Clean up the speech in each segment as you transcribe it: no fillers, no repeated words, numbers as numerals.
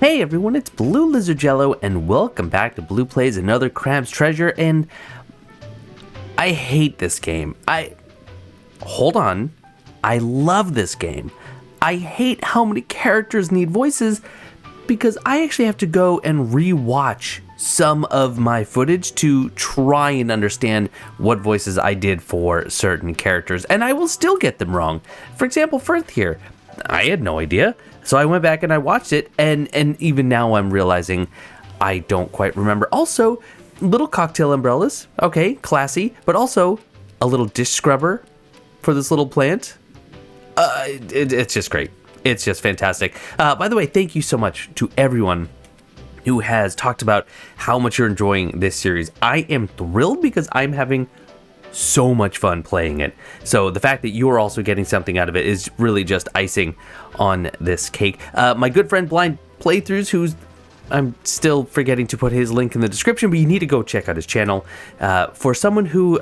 Hey everyone, it's BlueLizardJello, and welcome back to Blue Plays Another Crab's Treasure, and I hate this game. Hold on. I love this game. I hate how many characters need voices, because I actually have to go and re-watch some of my footage to try and understand what voices I did for certain characters, and I will still get them wrong. For example, Firth here. I had no idea. So I went back and I watched it, and even now I'm realizing I don't quite remember. Also, little cocktail umbrellas. Okay, classy. But also, a little dish scrubber for this little plant. It's just great. It's just fantastic. By the way, thank you so much to everyone who has talked about how much you're enjoying this series. I am thrilled because I'm having so much fun playing it. So the fact that you're also getting something out of it is really just icing on this cake. My good friend Blind Playthroughs, who's I'm still forgetting to put his link in the description, but you need to go check out his channel. For someone who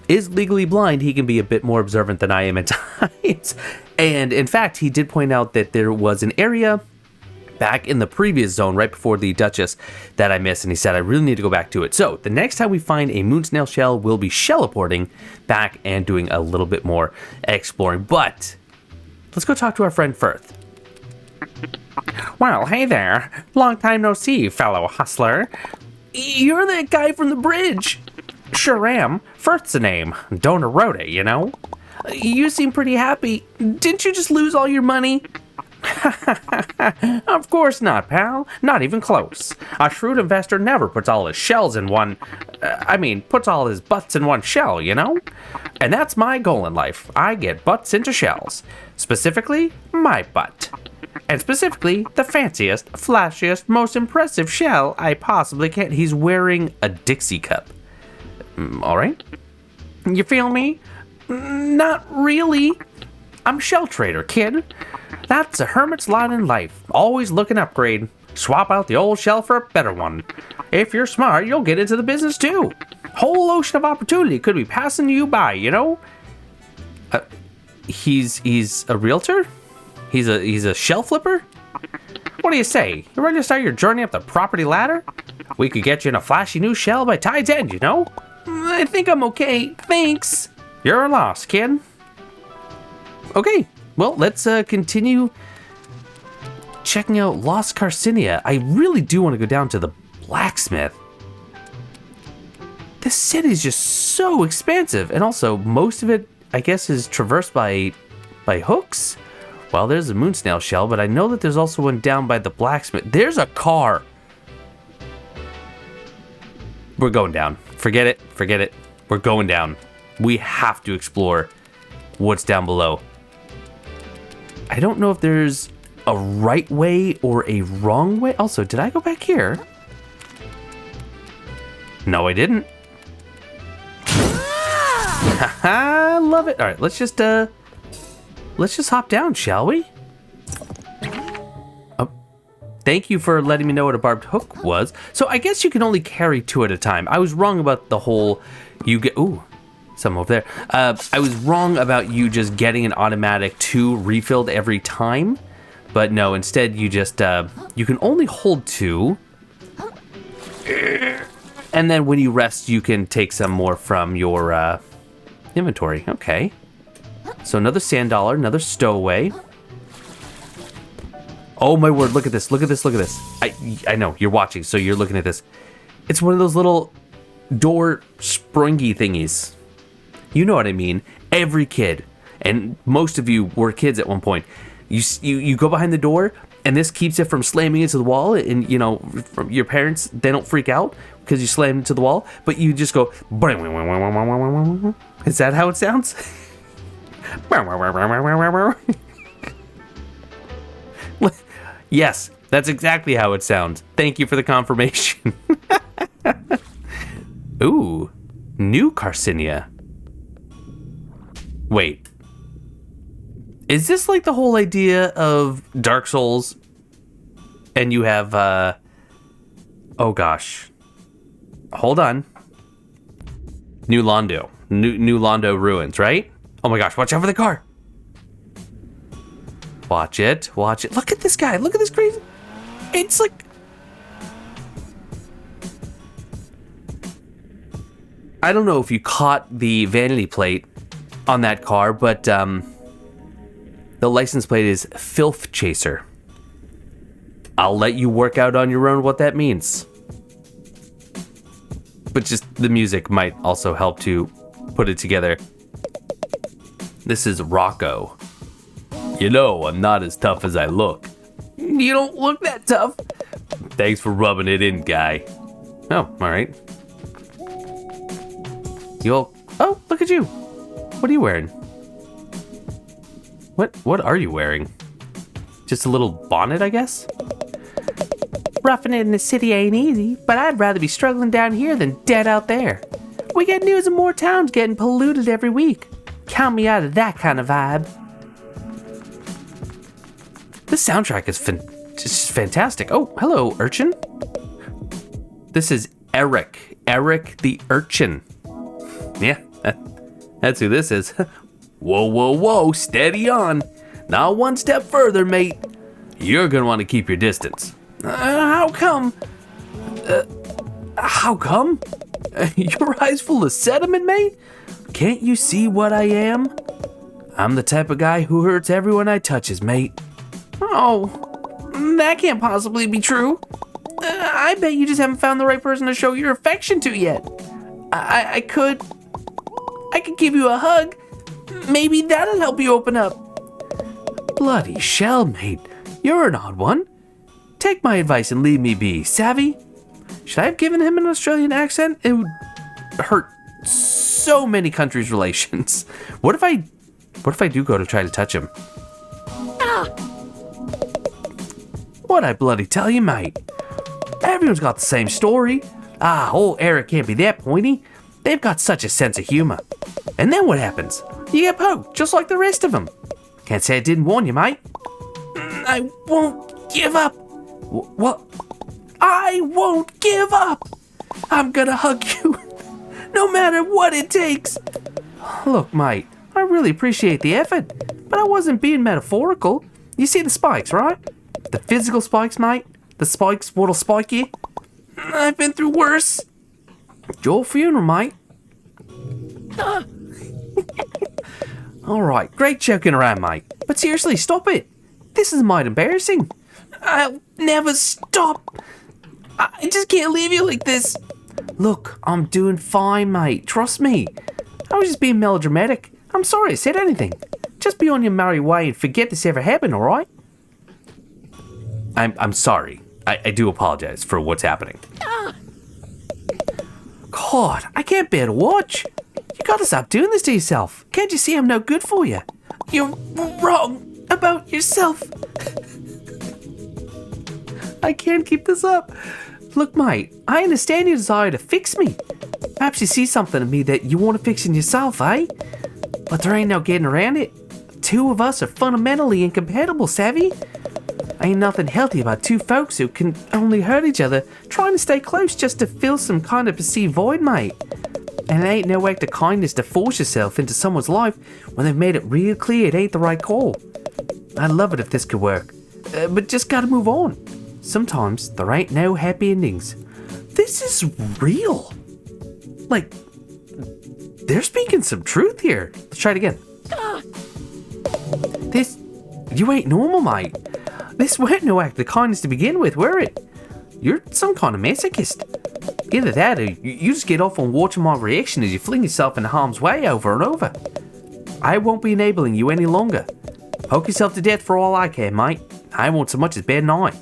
is legally blind, he can be a bit more observant than I am at times. And in fact, he did point out that there was an area back in the previous zone, right before the Duchess, that I missed, and he said I really need to go back to it. So the next time we find a moon snail shell, we'll be shell-porting back and doing a little bit more exploring. But let's go talk to our friend Firth. Well, hey there. Long time no see, fellow hustler. You're that guy from the bridge. Sure am. Firth's the name. Donor wrote it, you know? You seem pretty happy. Didn't you just lose all your money? Of course not, pal. Not even close. A shrewd investor never puts all his shells in one... puts all his butts in one shell, you know? And that's my goal in life. I get butts into shells. Specifically, my butt. And specifically, the fanciest, flashiest, most impressive shell I possibly can. He's wearing a Dixie cup. All right? You feel me? Not really. I'm shell trader, kid. That's a hermit's line in life. Always looking to upgrade. Swap out the old shell for a better one. If you're smart, you'll get into the business too. Whole ocean of opportunity could be passing you by, you know? He's a realtor? He's a shell flipper? What do you say? You ready to start your journey up the property ladder? We could get you in a flashy new shell by tide's end, you know? I think I'm okay. Thanks. You're lost, kid. Okay. Well, let's continue checking out Lost Carcinia. I really do want to go down to the Blacksmith. This city is just so expansive, and also most of it, I guess, is traversed by hooks. Well, there's a moon snail shell, but I know that there's also one down by the Blacksmith. There's a car. We're going down. Forget it. Forget it. We're going down. We have to explore what's down below. I don't know if there's a right way or a wrong way. Also, did I go back here? No, I didn't. Haha, love it. All right, let's just hop down, shall we? Oh, thank you for letting me know what a barbed hook was. So I guess you can only carry 2 at a time. I was wrong about the whole ooh. Some over there. I was wrong about you just getting an automatic 2 refilled every time, but no, instead you just, you can only hold 2, and then when you rest, you can take some more from your, inventory. Okay. So another sand dollar, another stowaway. Oh my word, look at this, look at this, look at this. I know, you're watching, so you're looking at this. It's one of those little door springy thingies. You know what I mean. Every kid, and most of you were kids at one point, you go behind the door, and this keeps it from slamming into the wall, and, you know, from your parents, they don't freak out because you slam into the wall, but you just go... Is that how it sounds? Yes, that's exactly how it sounds. Thank you for the confirmation. Ooh, new Carcinia. Wait, is this like the whole idea of Dark Souls, and you have, oh gosh, hold on, New Londo ruins, right? Oh my gosh, watch out for the car. Watch it. Look at this guy, look at this crazy. It's like... I don't know if you caught the vanity plate on that car, but the license plate is Filth Chaser. I'll let you work out on your own what that means. But just the music might also help to put it together. This is Rocco. You know, I'm not as tough as I look. You don't look that tough. Thanks for rubbing it in, guy. Oh, alright. Oh, look at you. What are you wearing? What are you wearing? Just a little bonnet, I guess? Roughing it in the city ain't easy, but I'd rather be struggling down here than dead out there. We get news of more towns getting polluted every week. Count me out of that kind of vibe. This soundtrack is just fantastic. Oh, hello, urchin. This is Eric. Eric the urchin. Yeah, that's who this is. Whoa, whoa, whoa, steady on. Not one step further, mate. You're gonna want to keep your distance. How come? How come? Your eyes full of sediment, mate? Can't you see what I am? I'm the type of guy who hurts everyone I touches, mate. Oh, that can't possibly be true. I bet you just haven't found the right person to show your affection to yet. I could give you a hug. Maybe that'll help you open up. Bloody shell, mate. You're an odd one. Take my advice and leave me be, savvy? Should I have given him an Australian accent? It would hurt so many countries' relations. What if I do go to try to touch him? What'd I bloody tell you, mate? Everyone's got the same story. Old Eric can't be that pointy. They've got such a sense of humor. And then what happens? You get poked, just like the rest of them. Can't say I didn't warn you, mate. I won't give up. What? I won't give up. I'm gonna hug you, no matter what it takes. Look, mate, I really appreciate the effort, but I wasn't being metaphorical. You see the spikes, right? The physical spikes, mate. The spikes what'll spike you. I've been through worse. Your funeral, mate. Alright, great joking around, mate. But seriously, stop it. This is mighty embarrassing. I'll never stop. I just can't leave you like this. Look, I'm doing fine, mate. Trust me. I was just being melodramatic. I'm sorry I said anything. Just be on your merry way and forget this ever happened, alright? I'm sorry. I do apologize for what's happening. God, I can't bear to watch. You gotta stop doing this to yourself. Can't you see I'm no good for you? You're wrong about yourself. I can't keep this up. Look, mate, I understand your desire to fix me. Perhaps you see something in me that you want to fix in yourself, eh? But there ain't no getting around it. The two of us are fundamentally incompatible, savvy? Ain't nothing healthy about two folks who can only hurt each other trying to stay close just to fill some kind of perceived void, mate. And it ain't no act of kindness to force yourself into someone's life when they've made it real clear it ain't the right call. I'd love it if this could work, but just gotta move on. Sometimes there ain't no happy endings. This is real. Like, they're speaking some truth here. Let's try it again. You ain't normal, mate. This weren't no act of kindness to begin with, were it? You're some kind of masochist. Either that or you just get off on watching my reaction as you fling yourself in harm's way over and over. I won't be enabling you any longer. Poke yourself to death for all I care, mate. I won't so much as bat an eye.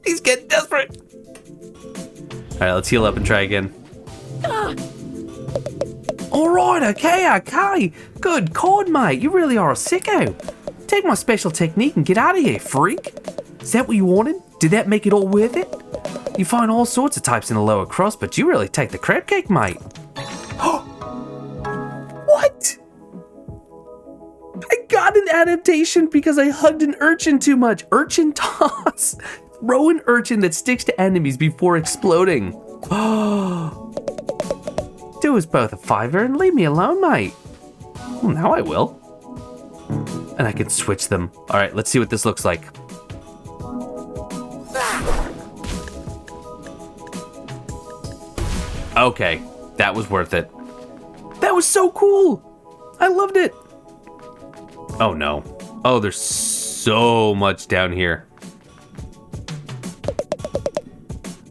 He's getting desperate. Alright, let's heal up and try again. Alright, okay. Good God, mate. You really are a sicko. Take my special technique and get out of here, freak. Is that what you wanted? Did that make it all worth it? You find all sorts of types in the lower crust, but you really take the crab cake, mate. What? I got an adaptation because I hugged an urchin too much. Urchin toss. Throw an urchin that sticks to enemies before exploding. do is both a fiver and leave me alone, mate. Well, now I will. And I can switch them. All right, let's see what this looks like. Okay, that was worth it. That was so cool. I loved it. Oh no. Oh, there's so much down here.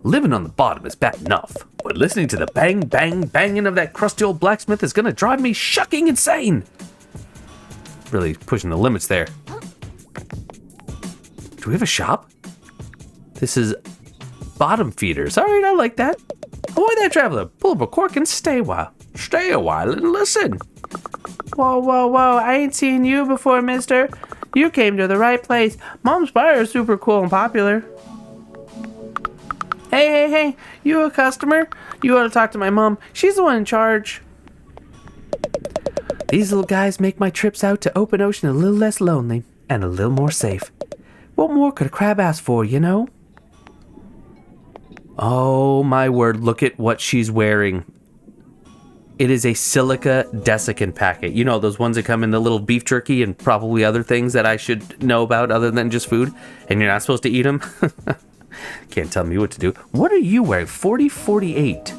Living on the bottom is bad enough, but listening to the bang, bang, banging of that crusty old blacksmith is gonna drive me shucking insane. Really pushing the limits there. Do we have a shop? This is bottom feeders. All right, I like that. Ahoy there, traveler. Pull up a cork and stay a while. Stay a while and listen. Whoa, whoa, whoa. I ain't seen you before, mister. You came to the right place. Mom's fire is super cool and popular. Hey. You a customer? You ought to talk to my mom. She's the one in charge. These little guys make my trips out to open ocean a little less lonely and a little more safe. What more could a crab ask for, you know? Oh my word, look at what she's wearing. It is a silica desiccant packet. You know, those ones that come in the little beef jerky and probably other things that I should know about other than just food, and you're not supposed to eat them. Can't tell me what to do. What are you wearing? 4048.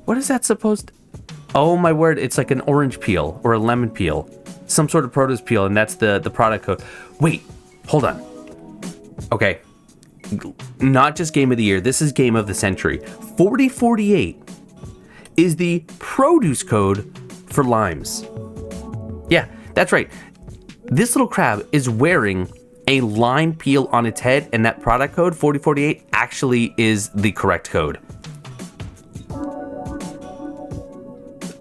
What is that supposed to... Oh my word, it's like an orange peel or a lemon peel. Some sort of produce peel, and that's the product code. Wait, hold on. Okay. Not just game of the year, this is game of the century. 4048 is the produce code for limes. Yeah, that's right. This little crab is wearing a lime peel on its head, and that product code 4048 actually is the correct code.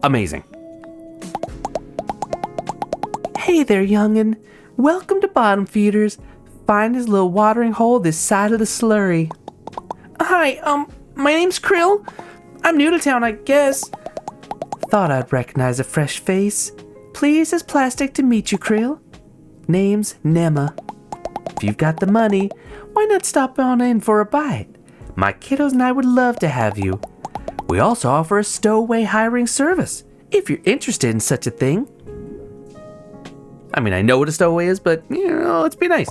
Amazing. Hey there, youngin'. Welcome to Bottom Feeders. Find his little watering hole this side of the slurry. Hi, my name's Kril. I'm new to town, I guess. Thought I'd recognize a fresh face. Pleased as plastic to meet you, Kril. Name's Nema. If you've got the money, why not stop on in for a bite? My kiddos and I would love to have you. We also offer a stowaway hiring service, if you're interested in such a thing. I mean, I know what a stowaway is, but, you know, let's be nice.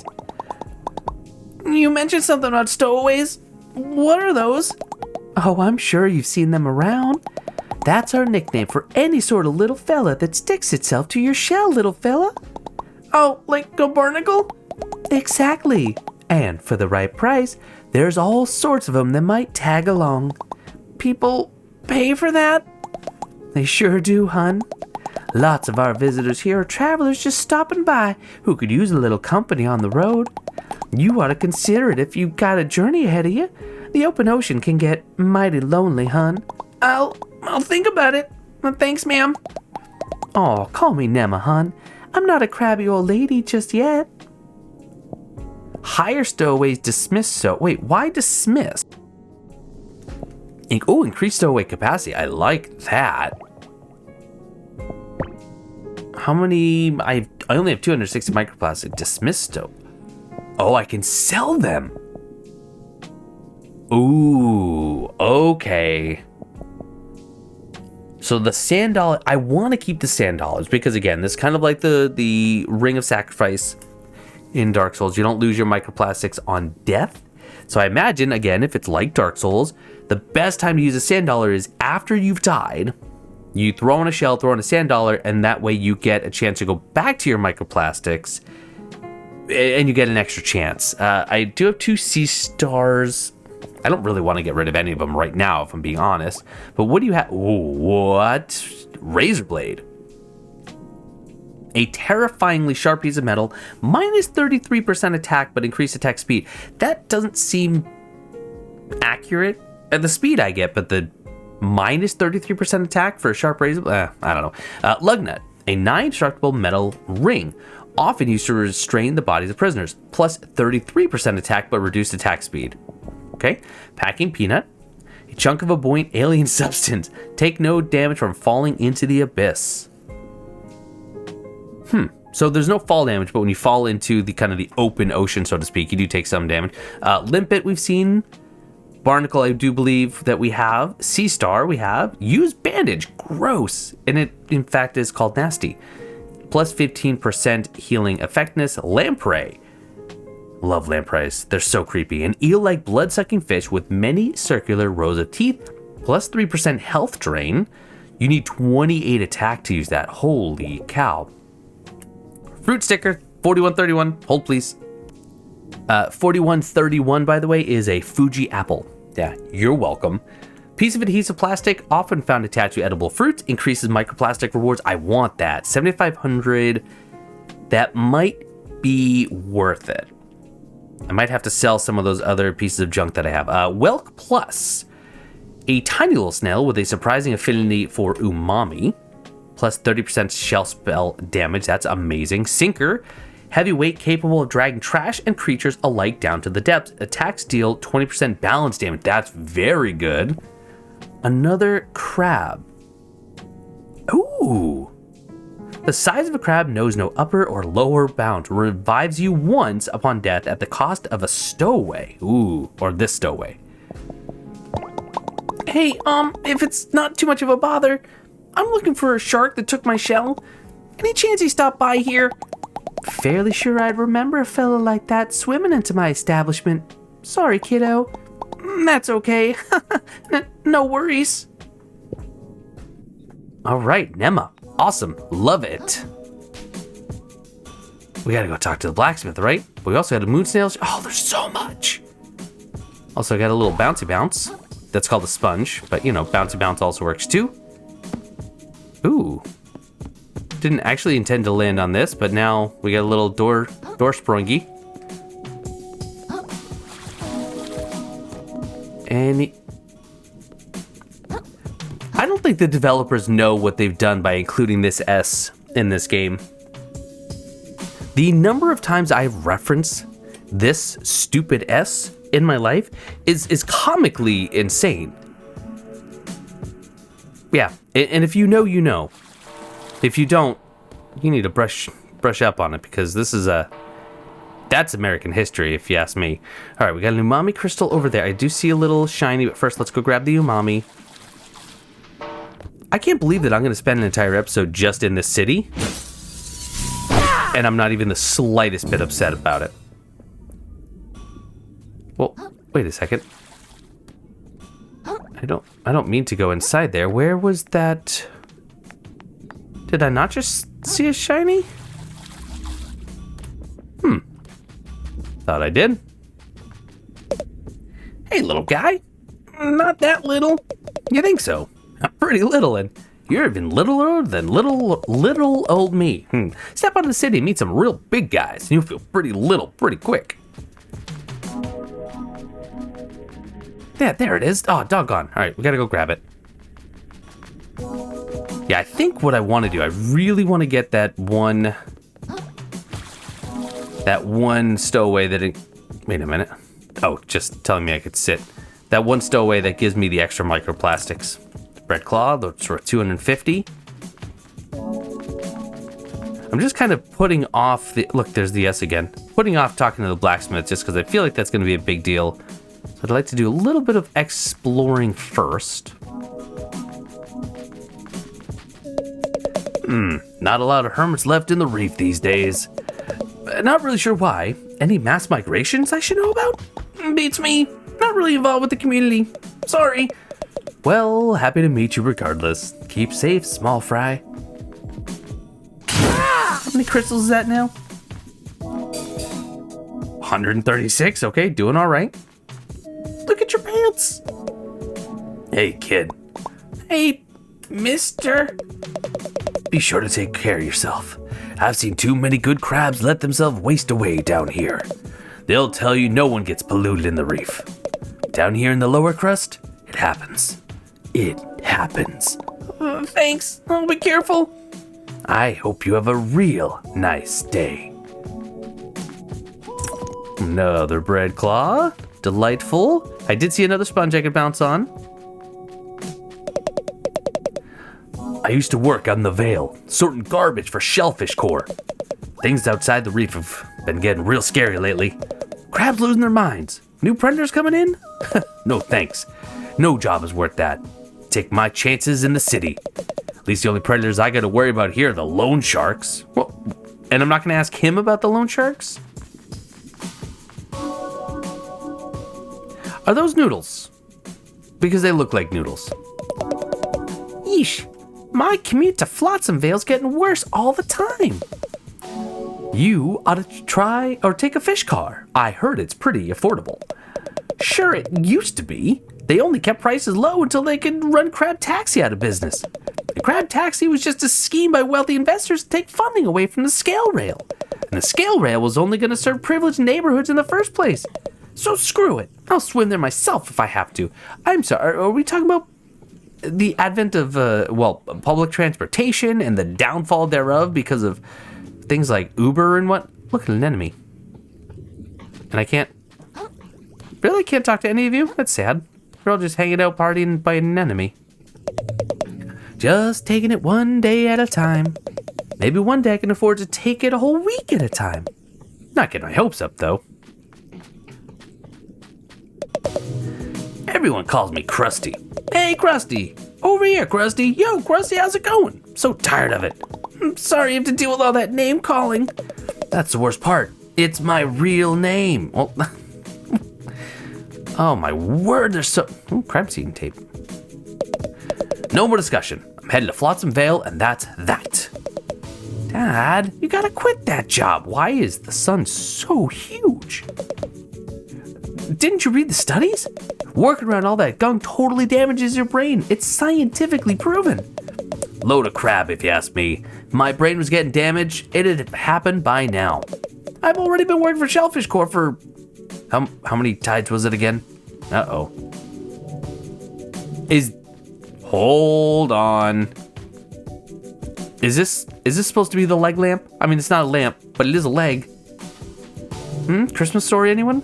You mentioned something about stowaways. What are those? Oh, I'm sure you've seen them around. That's our nickname for any sort of little fella that sticks itself to your shell, little fella. Oh, like a barnacle? Exactly. And for the right price, there's all sorts of them that might tag along. People pay for that? They sure do, hun. Lots of our visitors here are travelers just stopping by who could use a little company on the road. You ought to consider it if you've got a journey ahead of you. The open ocean can get mighty lonely, hun. I'll think about it. Thanks, ma'am. Oh, call me Nema, hun. I'm not a crabby old lady just yet. Hire stowaways dismiss so... Wait, why dismiss? Oh, increased stowaway capacity. I like that. How many... I only have 260 microplastic. Dismiss stow. Oh, I can sell them. Ooh, okay. So the sand dollar, I want to keep the sand dollars because again, this is kind of like the ring of sacrifice in Dark Souls. You don't lose your microplastics on death. So I imagine, again, if it's like Dark Souls, the best time to use a sand dollar is after you've died. You throw in a shell, throw in a sand dollar, and that way you get a chance to go back to your microplastics and you get an extra chance. I do have 2 sea stars. I don't really want to get rid of any of them right now, if I'm being honest. But what do you have? What? Razor blade. A terrifyingly sharp piece of metal, minus 33% attack, but increased attack speed. That doesn't seem accurate. The speed I get, but the minus 33% attack for a sharp razor blade? I don't know. Lug nut. A non-destructible metal ring, often used to restrain the bodies of prisoners. Plus 33% attack, but reduced attack speed. Okay, packing peanut, a chunk of a buoyant alien substance. Take no damage from falling into the abyss. So there's no fall damage, but when you fall into the kind of the open ocean, so to speak, you do take some damage. Limpet we've seen. Barnacle, I do believe that we have. Sea Star, we have. Use bandage, gross. And it, in fact, is called nasty. Plus 15% healing effectiveness. Lamprey. Love lampreys. They're so creepy. An eel-like blood-sucking fish with many circular rows of teeth. Plus 3% health drain. You need 28 attack to use that. Holy cow. Fruit sticker, 4131. Hold, please. 4131, by the way, is a Fuji apple. Yeah, you're welcome. Piece of adhesive plastic, often found attached to edible fruits, increases microplastic rewards. I want that. 7,500. That might be worth it. I might have to sell some of those other pieces of junk that I have. Welk Plus. A tiny little snail with a surprising affinity for umami. Plus 30% shell spell damage. That's amazing. Sinker. Heavyweight, capable of dragging trash and creatures alike down to the depths. Attacks deal 20% balance damage. That's very good. Another crab. Ooh. The size of a crab knows no upper or lower bound. Revives you once upon death at the cost of a stowaway. Ooh, or this stowaway. Hey, if it's not too much of a bother, I'm looking for a shark that took my shell. Any chance he stopped by here? Fairly sure I'd remember a fellow like that swimming into my establishment. Sorry, kiddo. That's okay. No worries. All right, Nema. Awesome. Love it. We gotta go talk to the blacksmith, right? We also got a moon snail. Oh, there's so much. Also got a little bouncy bounce. That's called a sponge, but you know, bouncy bounce also works too. Ooh. Didn't actually intend to land on this, but now we got a little door sprungy. And I don't think the developers know what they've done by including this S in this game. The number of times I've referenced this stupid S in my life is comically insane. Yeah, and if you know, you know. If you don't, you need to brush up on it, because this is that's American history, if you ask me. All right, we got an umami crystal over there. I do see a little shiny, but first let's go grab the umami. I can't believe that I'm going to spend an entire episode just in this city, and I'm not even the slightest bit upset about it. Well, wait a second. I don't mean to go inside there. Where was that? Did I not just see a shiny? Thought I did. Hey, little guy. Not that little. You think so? I'm pretty little, and you're even littler than little old me. Step out of the city and meet some real big guys, and you'll feel pretty little pretty quick. Yeah, there it is. Oh, doggone. All right, we gotta go grab it. Yeah, I think what I want to do, I really want to get that one stowaway that it, wait a minute. Oh, just telling me I could sit. That one stowaway that gives me the extra microplastics. Red claw, that's worth 250. I'm just kind of putting off the, look, there's the S again. Putting off talking to the blacksmith just because I feel like that's going to be a big deal. So I'd like to do a little bit of exploring first. Not a lot of hermits left in the reef these days. Not really sure why. Any mass migrations I should know about? Beats me. Not really involved with the community. Sorry. Well, happy to meet you regardless. Keep safe, small fry. How many crystals is that now? 136. Okay, doing all right. Look at your pants. Hey, kid. Hey, mister. Be sure to take care of yourself. I've seen too many good crabs let themselves waste away down here. They'll tell you no one gets polluted in the reef. Down here in the lower crust, it happens. It happens. Thanks. I'll be careful. I hope you have a real nice day. Another bread claw. Delightful. I did see another sponge I could bounce on. I used to work on the Vale, sorting garbage for shellfish core. Things outside the reef have been getting real scary lately. Crabs losing their minds. New predators coming in? No thanks. No job is worth that. Take my chances in the city. At least the only predators I gotta worry about here are the loan sharks. Well, and I'm not gonna ask him about the loan sharks? Are those noodles? Because they look like noodles. Yeesh. My commute to Flotsam-Vale's getting worse all the time. You ought to try or take a fish car. I heard it's pretty affordable. Sure, it used to be. They only kept prices low until they could run Crab Taxi out of business. The Crab Taxi was just a scheme by wealthy investors to take funding away from the scale rail. And the scale rail was only going to serve privileged neighborhoods in the first place. So screw it. I'll swim there myself if I have to. I'm sorry, are we talking about the advent of, public transportation and the downfall thereof because of things like Uber and what? Look at an enemy. And I can't talk to any of you? That's sad. We're all just hanging out partying by an enemy. Just taking it one day at a time. Maybe one day I can afford to take it a whole week at a time. Not getting my hopes up, though. Everyone calls me Krusty. Hey, Krusty. Over here, Krusty. Yo, Krusty, how's it going? I'm so tired of it. I'm sorry you have to deal with all that name calling. That's the worst part. It's my real name. Well, oh my word, there's so... Ooh, crab seeding tape. No more discussion. I'm headed to Flotsam Vale, and that's that. Dad, you gotta quit that job. Why is the sun so huge? Didn't you read the studies? Working around all that gunk totally damages your brain. It's scientifically proven. Load of crap, if you ask me. If my brain was getting damaged, it'd have happened by now. I've already been working for Shellfish Corp for... How many tides was it again? Uh-oh. Hold on. Is this supposed to be the leg lamp? I mean, it's not a lamp, but it is a leg. Christmas story, anyone?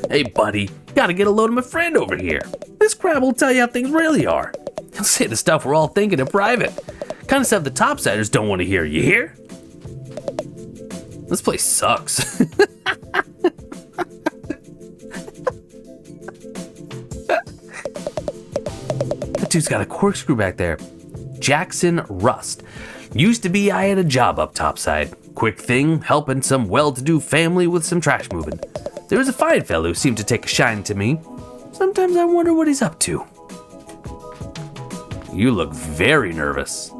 Hey, buddy, gotta get a load of my friend over here. This crab will tell you how things really are. He'll say the stuff we're all thinking in private. Kind of stuff the topsiders don't want to hear, you hear? This place sucks. That dude's got a corkscrew back there. Jackson Rust. Used to be I had a job up topside. Quick thing, helping some well-to-do family with some trash moving. There was a fine fellow who seemed to take a shine to me. Sometimes I wonder what he's up to. You look very nervous.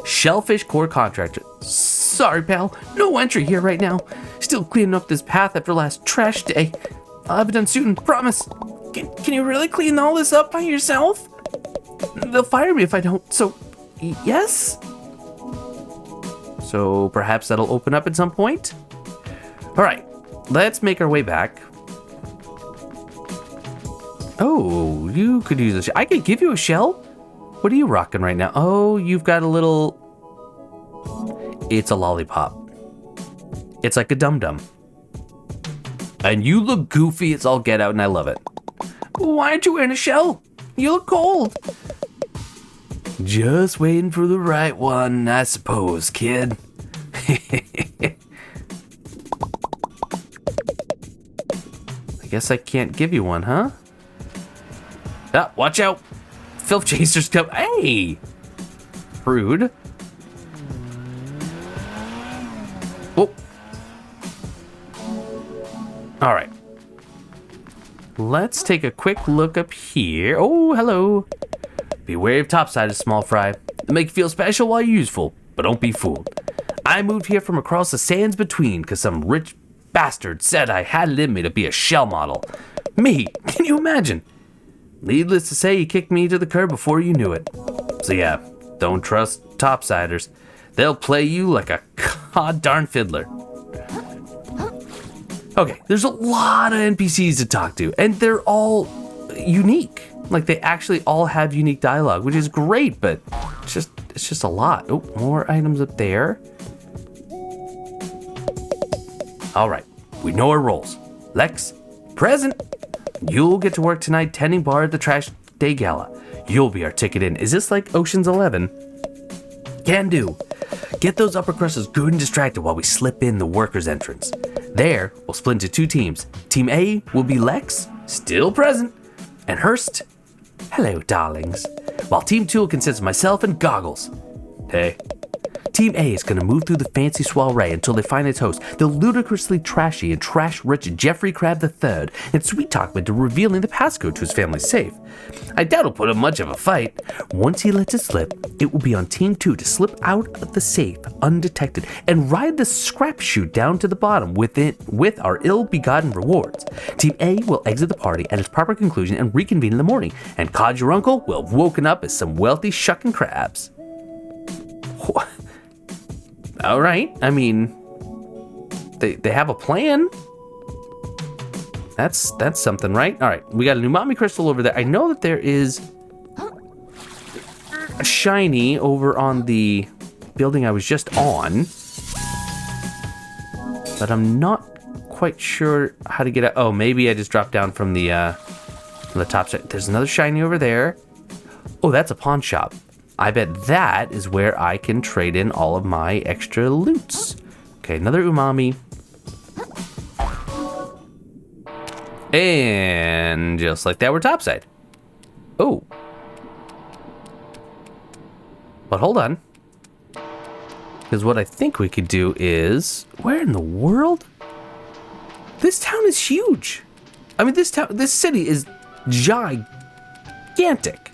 Shellfish Core Contractor. Sorry, pal. No entry here right now. Still cleaning up this path after last trash day. I'll have it done soon, promise. Can you really clean all this up by yourself? They'll fire me if I don't, so... Yes? So perhaps that'll open up at some point? Alright. Let's make our way back. Oh, you could use a shell. I could give you a shell? What are you rocking right now? Oh, you've got a little... It's a lollipop. It's like a dum-dum. And you look goofy as all get out, and I love it. Why aren't you wearing a shell? You look cold. Just waiting for the right one, I suppose, kid. I guess I can't give you one, huh? Ah, watch out! Filth chasers come. Hey! Rude. Oh. Alright. Let's take a quick look up here. Oh, hello. Beware of topsiders, small fry. They'll make you feel special while you're useful, but don't be fooled. I moved here from across the sands between because some rich bastard said I had it in me to be a shell model. Me, can you imagine? Needless to say, he kicked me to the curb before you knew it. So yeah, don't trust topsiders. They'll play you like a god-darn fiddler. Okay, there's a lot of NPCs to talk to, and they're all unique. Like, they actually all have unique dialogue, which is great, but it's just a lot. Oh, more items up there. All right, we know our roles. Lex, present. You'll get to work tonight tending bar at the Trash Day Gala. You'll be our ticket in. Is this like Ocean's 11? Can do. Get those upper crusters good and distracted while we slip in the workers' entrance. There, we'll split into 2 teams. Team A will be Lex, still present, and Hurst, hello, darlings. While Team 2 will consist of myself and Goggles. Hey. Team A is going to move through the fancy soiree until they find its host, the ludicrously trashy and trash-rich Jeffrey Crab III, and sweet-talk him into revealing the passcode to his family's safe. I doubt he'll put up much of a fight. Once he lets it slip, it will be on Team 2 to slip out of the safe undetected and ride the scrap chute down to the bottom with our ill-begotten rewards. Team A will exit the party at its proper conclusion and reconvene in the morning, and Cod your uncle will have woken up as some wealthy shucking crabs. What? All right. I mean, they have a plan. That's something, right? All right. We got an umami crystal over there. I know that there is a shiny over on the building I was just on, but I'm not quite sure how to get out. Oh, maybe I just dropped down from the top side. There's another shiny over there. Oh, that's a pawn shop. I bet that is where I can trade in all of my extra loots. Okay, another umami. And just like that, we're topside. Oh. But hold on. Because what I think we could do is... Where in the world? This town is huge. I mean, this city is gigantic.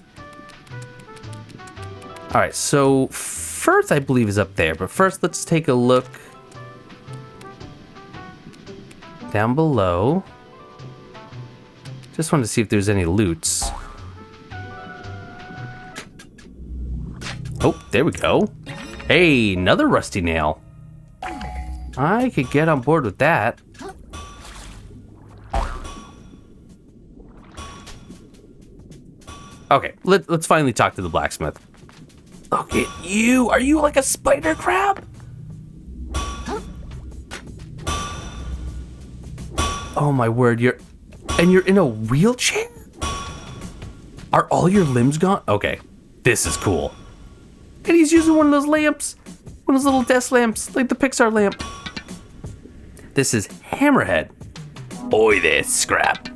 All right, so Firth, I believe, is up there. But first, let's take a look down below. Just wanted to see if there's any loots. Oh, there we go. Hey, another rusty nail. I could get on board with that. Okay, let's finally talk to the blacksmith. Look at you. Are you like a spider crab? Oh my word, you're in a wheelchair? Are all your limbs gone? Okay, this is cool. And he's using one of those lamps. One of those little desk lamps, like the Pixar lamp. This is Hammerhead. Boy there, Scrap.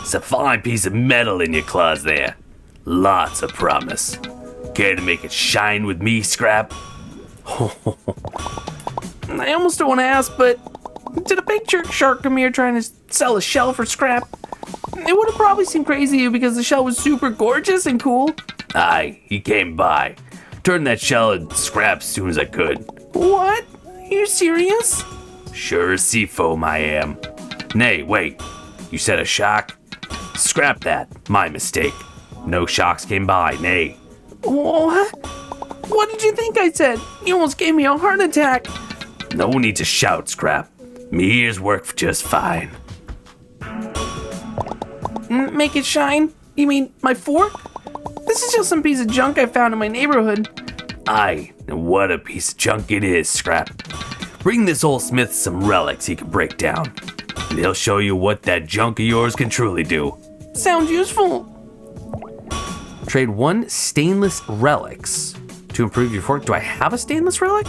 It's a fine piece of metal in your claws there. Lots of promise. Care to make it shine with me, Scrap? I almost don't want to ask, but did a big jerk shark come here trying to sell a shell for scrap? It would have probably seemed crazy to you because the shell was super gorgeous and cool. Aye, he came by. Turned that shell into scrap as soon as I could. What? Are you serious? Sure as sea foam I am. Nay, wait. You said a shark? Scrap that. My mistake. No sharks came by, nay. What? What did you think I said? You almost gave me a heart attack. No need to shout, Scrap. Me ears work just fine. Make it shine? You mean my fork? This is just some piece of junk I found in my neighborhood. Aye, and what a piece of junk it is, Scrap. Bring this old smith some relics he can break down, and he'll show you what that junk of yours can truly do. Sounds useful. Trade 1 stainless relics to improve your fork. Do I have a stainless relic?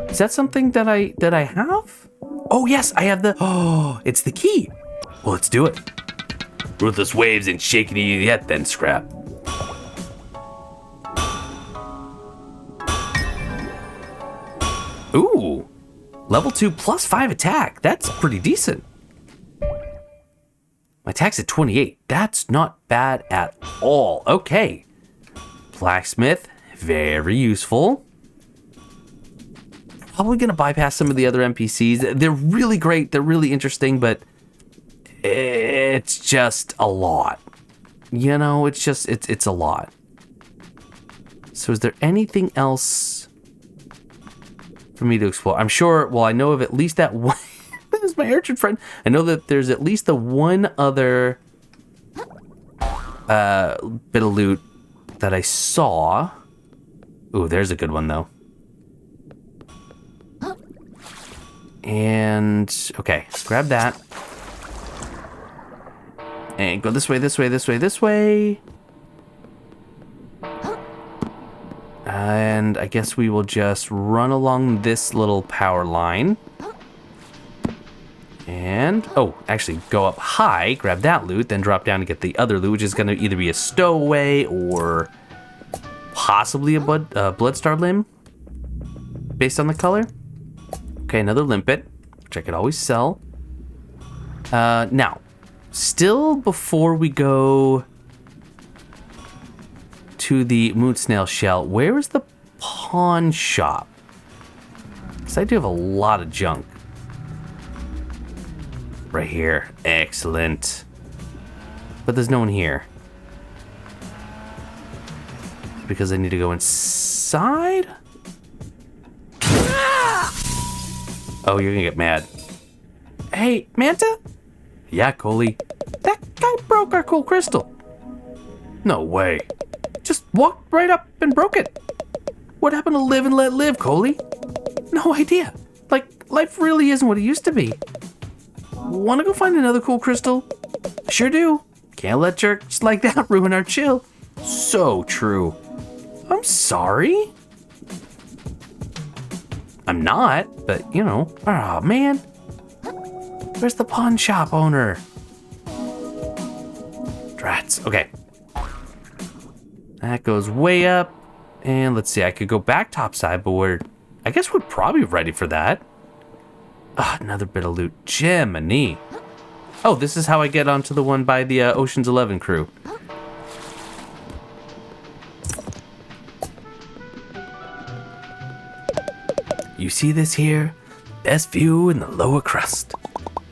Is that something that I have? Oh yes, I have it's the key. Well, let's do it. Ruthless waves ain't shaking you yet then, Scrap. Ooh, level 2 plus 5 attack. That's pretty decent. My attack's at 28. That's not bad at all. Okay. Blacksmith, very useful. Probably gonna bypass some of the other NPCs. They're really great. They're really interesting, but it's just a lot. You know, it's a lot. So is there anything else for me to explore? I'm sure, well, I know of at least that one. This is my urchin friend. I know that there's at least the one other bit of loot that I saw. Ooh, there's a good one though. And okay, grab that. And go this way, this way, this way, this way. And And I guess we will just run along this little power line. And, oh, actually go up high, grab that loot, then drop down to get the other loot, which is going to either be a stowaway or possibly a bloodstar limb, based on the color. Okay, another limpet, which I could always sell. Now, still before we go to the moon snail shell, where is the pawn shop? Because I do have a lot of junk. Right here. Excellent. But there's no one here. Because I need to go inside? Oh, you're gonna get mad. Hey, Manta? Yeah, Coley. That guy broke our cool crystal. No way. Just walked right up and broke it. What happened to live and let live, Coley? No idea. Like, life really isn't what it used to be. Want to go find another cool crystal? Sure do. Can't let jerks like that ruin our chill. So true. I'm sorry. I'm not, but you know. Oh man. Where's the pawn shop owner? Drats. Okay. That goes way up. And let's see, I could go back topside, but I guess we're probably ready for that. Another bit of loot. Gemini. Oh, this is how I get onto the one by the Ocean's 11 crew. You see this here? Best view in the lower crust.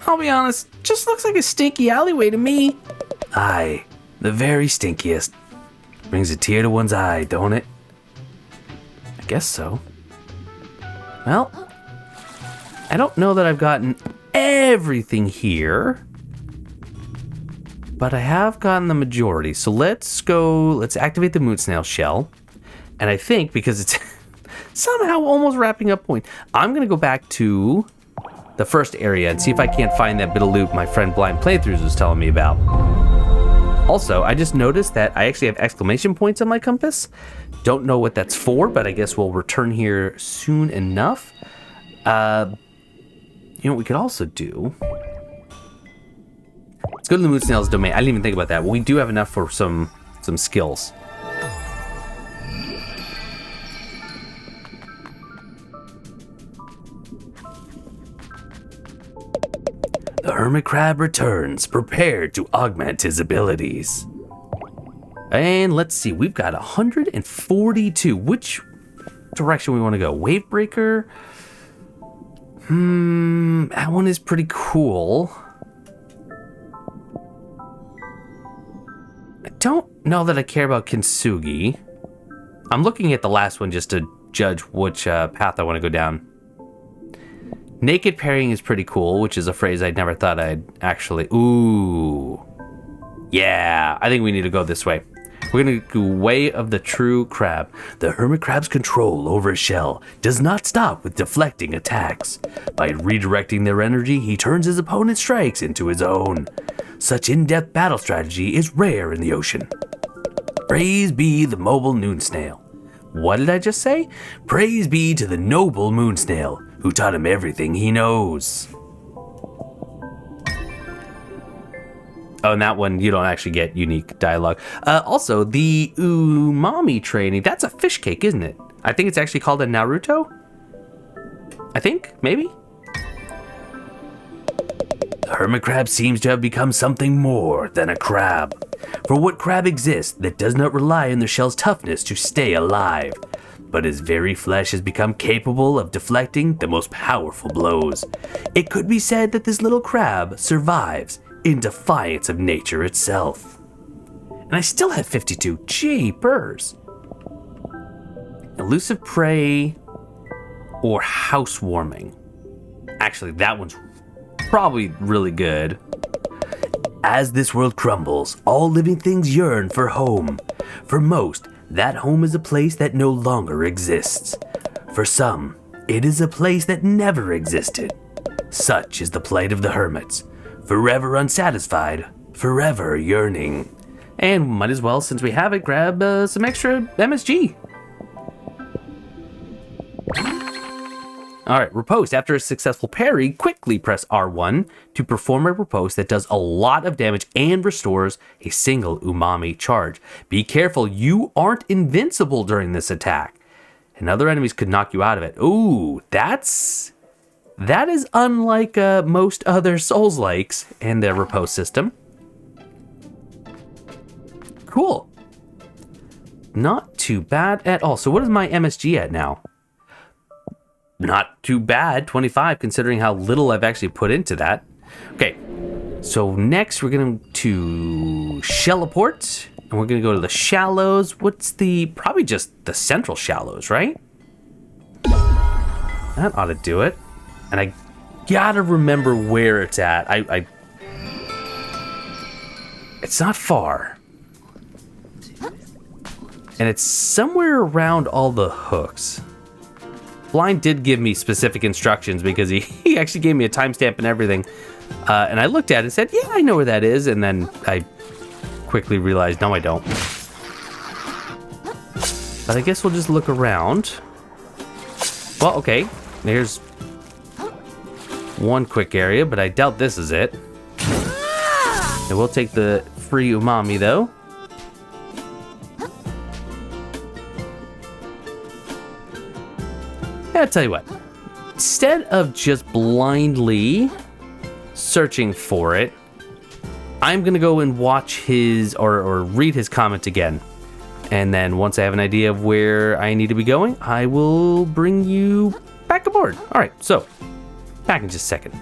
I'll be honest, just looks like a stinky alleyway to me. Aye, the very stinkiest. Brings a tear to one's eye, don't it? I guess so. Well, I don't know that I've gotten everything here, but I have gotten the majority. So let's activate the moon snail shell. And I think because it's somehow almost wrapping up point, I'm going to go back to the first area and see if I can't find that bit of loot my friend Blind Playthroughs was telling me about. Also, I just noticed that I actually have exclamation points on my compass. Don't know what that's for, but I guess we'll return here soon enough. You know what we could also do? Let's go to the moon snail's domain. I didn't even think about that. We do have enough for some skills. The hermit crab returns, prepared to augment his abilities. And let's see, we've got 142. Which direction we want to go? Wave breaker? That one is pretty cool. I don't know that I care about Kintsugi. I'm looking at the last one just to judge which path I want to go down. Naked parrying is pretty cool, which is a phrase I never thought I'd actually... Ooh. Yeah, I think we need to go this way. We're going to go way of the true crab. The hermit crab's control over his shell does not stop with deflecting attacks. By redirecting their energy, he turns his opponent's strikes into his own. Such in-depth battle strategy is rare in the ocean. Praise be the mobile moon snail. What did I just say? Praise be to the noble moon snail, who taught him everything he knows. Oh, and that one, you don't actually get unique dialogue. Also, the umami training, that's a fish cake, isn't it? I think it's actually called a Naruto. I think, maybe? The hermit crab seems to have become something more than a crab. For what crab exists that does not rely on their shell's toughness to stay alive? But his very flesh has become capable of deflecting the most powerful blows. It could be said that this little crab survives in defiance of nature itself. And I still have 52. Jeepers. Elusive prey or housewarming. Actually, that one's probably really good. As this world crumbles, all living things yearn for home. For most, that home is a place that no longer exists. For some, it is a place that never existed. Such is the plight of the hermits. Forever unsatisfied, forever yearning. And might as well, since we have it, grab some extra MSG. All right, riposte. After a successful parry, quickly press R1 to perform a riposte that does a lot of damage and restores a single umami charge. Be careful, you aren't invincible during this attack, and other enemies could knock you out of it. Ooh, that is unlike most other Souls-likes and their riposte system. Cool. Not too bad at all. So what is my MSG at now? Not too bad, 25, considering how little I've actually put into that. Okay, so next we're going to Shelleport, and we're going to go to the shallows. Probably just the central shallows, right? That ought to do it. And I gotta remember where it's at. It's not far. And it's somewhere around all the hooks. Blind did give me specific instructions because he actually gave me a timestamp and everything. And I looked at it and said, yeah, I know where that is. And then I quickly realized, no, I don't. But I guess we'll just look around. Well, okay. There's one quick area, but I doubt this is it. And we'll take the free umami, though. I'll tell you what, instead of just blindly searching for it, I'm gonna go and watch his or read his comment again. And then once I have an idea of where I need to be going, I will bring you back aboard. All right, so back in just a second.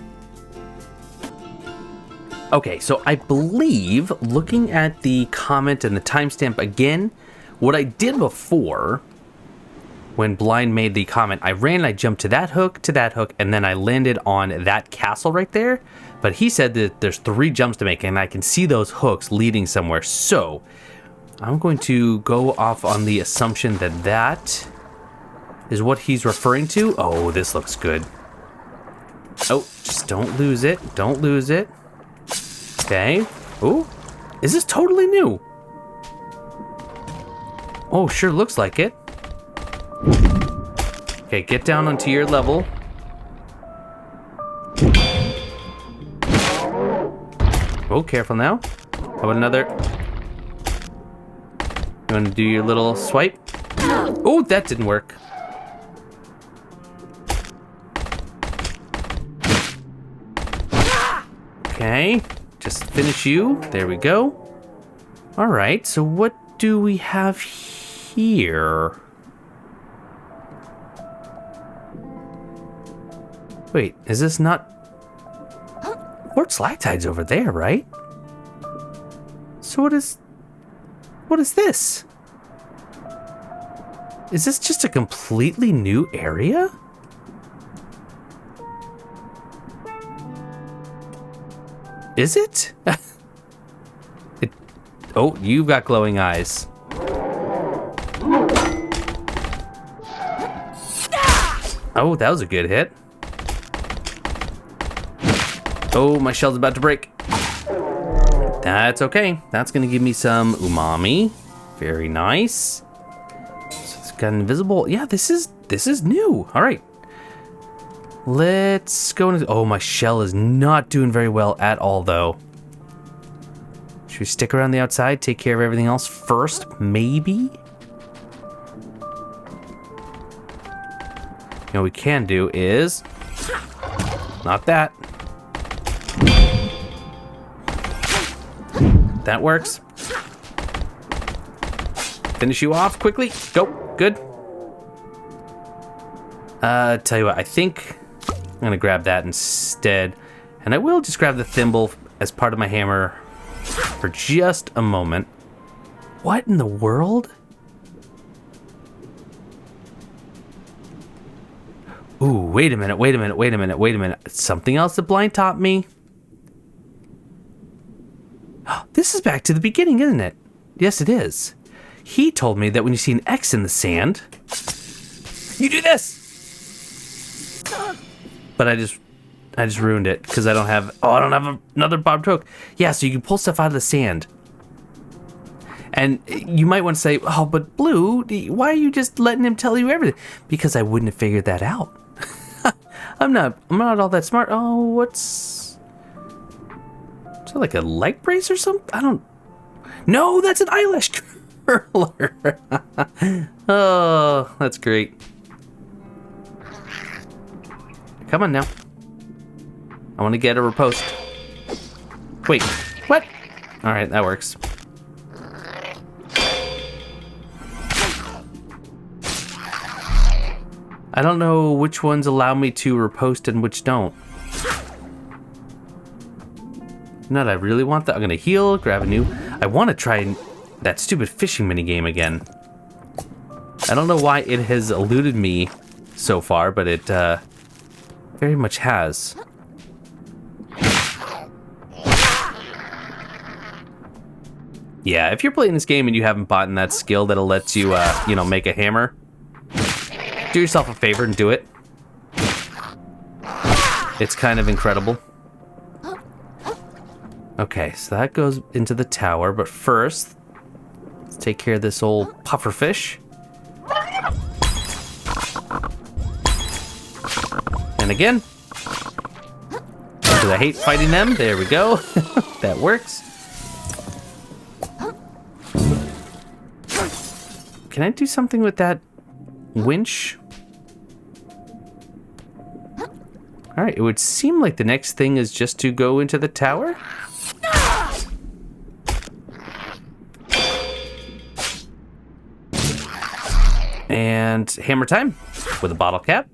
Okay, so I believe looking at the comment and the timestamp again, what I did before when Blind made the comment, I jumped to that hook, and then I landed on that castle right there. But he said that there's 3 jumps to make, and I can see those hooks leading somewhere. So I'm going to go off on the assumption that that is what he's referring to. Oh, this looks good. Oh, just don't lose it. Don't lose it. Okay. Ooh, is this totally new? Oh, sure looks like it. Okay, get down onto your level. Oh, careful now. How about another? You want to do your little swipe? Oh, that didn't work. Okay, just finish you. There we go. All right, so what do we have here? Wait, is this not... Lord Slagtide's over there, right? So what is this? Is this just a completely new area? Is it? Oh, you've got glowing eyes. Oh, that was a good hit. Oh, my shell's about to break. That's okay. That's gonna give me some umami. Very nice. So it's got invisible. Yeah, this is new. All right. Let's go into... Oh, my shell is not doing very well at all, though. Should we stick around the outside, take care of everything else first, maybe? You know what we can do is... Not that. That works. Finish you off quickly. Go. Good. Tell you what, I think I'm gonna grab that instead. And I will just grab the thimble as part of my hammer for just a moment. What in the world? Ooh, wait a minute. Something else that Blind taught me. This is back to the beginning, isn't it? Yes, it is. He told me that when you see an X in the sand, you do this. But I just ruined it because I don't have another barbed hook. Yeah, so you can pull stuff out of the sand. And you might want to say, oh, but Blue, why are you just letting him tell you everything? Because I wouldn't have figured that out. I'm not all that smart. Oh, what's... Is that like a leg brace or something? I don't... No, that's an eyelash curler. Oh, that's great. Come on now. I want to get a riposte. Wait, what? All right, that works. I don't know which ones allow me to riposte and which don't. Now that I really want that, I'm gonna heal, grab a new. I want to try that stupid fishing minigame again. I don't know why it has eluded me so far, but it very much has. Yeah, if you're playing this game and you haven't bought that skill that'll let you, you know, make a hammer, do yourself a favor and do it. It's kind of incredible. Okay, so that goes into the tower, but first, let's take care of this old pufferfish. And again, because I hate fighting them. There we go. That works. Can I do something with that winch? All right, it would seem like the next thing is just to go into the tower. And hammer time with a bottle cap.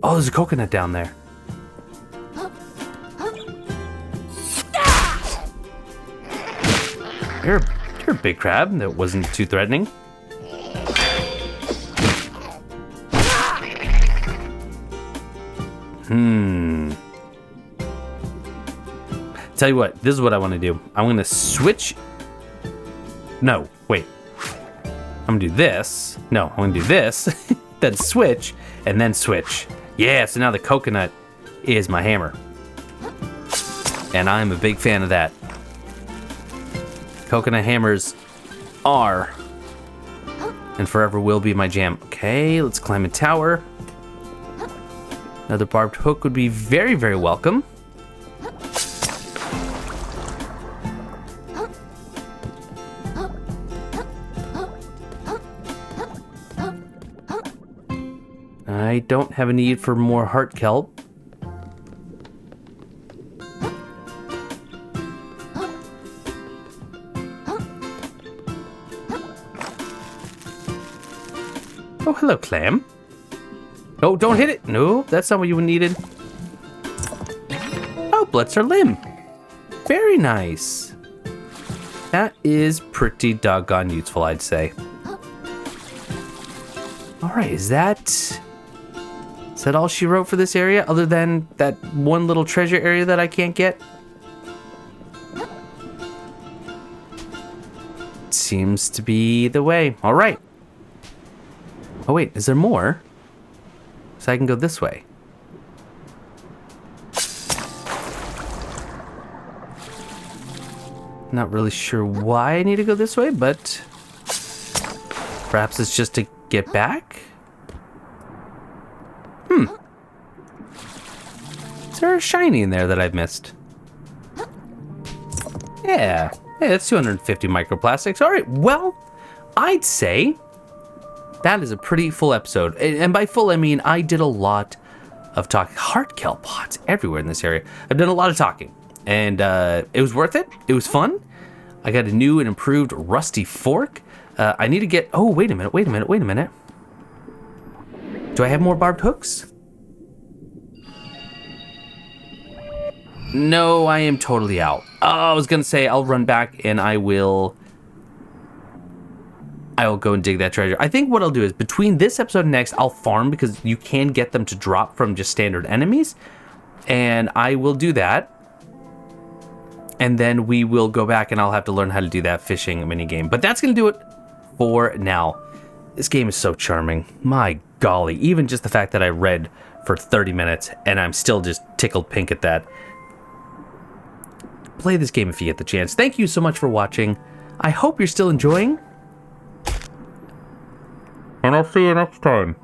Oh, there's a coconut down there. You're a big crab that wasn't too threatening. Tell you what, this is what I want to do. I'm going to switch. No, wait. I'm going to do this. No, I'm going to do this. Then switch, and then switch. Yeah, so now the coconut is my hammer. And I'm a big fan of that. Coconut hammers are and forever will be my jam. Okay, let's climb a tower. Another barbed hook would be very, very welcome. I don't have a need for more heart kelp. Oh, hello, clam. Oh, don't hit it. No, that's not what you needed. Oh, Blitzer limb. Very nice. That is pretty doggone useful, I'd say. All right, is that all she wrote for this area, other than that one little treasure area that I can't get? Seems to be the way. All right. Oh, wait, is there more? So I can go this way. Not really sure why I need to go this way, but perhaps it's just to get back? Is there a shiny in there that I've missed? Yeah. Hey, that's 250 microplastics. All right, well, I'd say that is a pretty full episode. And by full, I mean I did a lot of talking. Heart kelp pots everywhere in this area. I've done a lot of talking. And it was worth it. It was fun. I got a new and improved rusty fork. I need to get... Oh, wait a minute. Do I have more barbed hooks? No, I am totally out. Oh, I was going to say I'll run back and I will go and dig that treasure. I think what I'll do is between this episode and next, I'll farm because you can get them to drop from just standard enemies. And I will do that. And then we will go back and I'll have to learn how to do that fishing minigame. But that's going to do it for now. This game is so charming. My golly, even just the fact that I read for 30 minutes and I'm still just tickled pink at that. Play this game if you get the chance. Thank you so much for watching. I hope you're still enjoying. And I'll see you next time.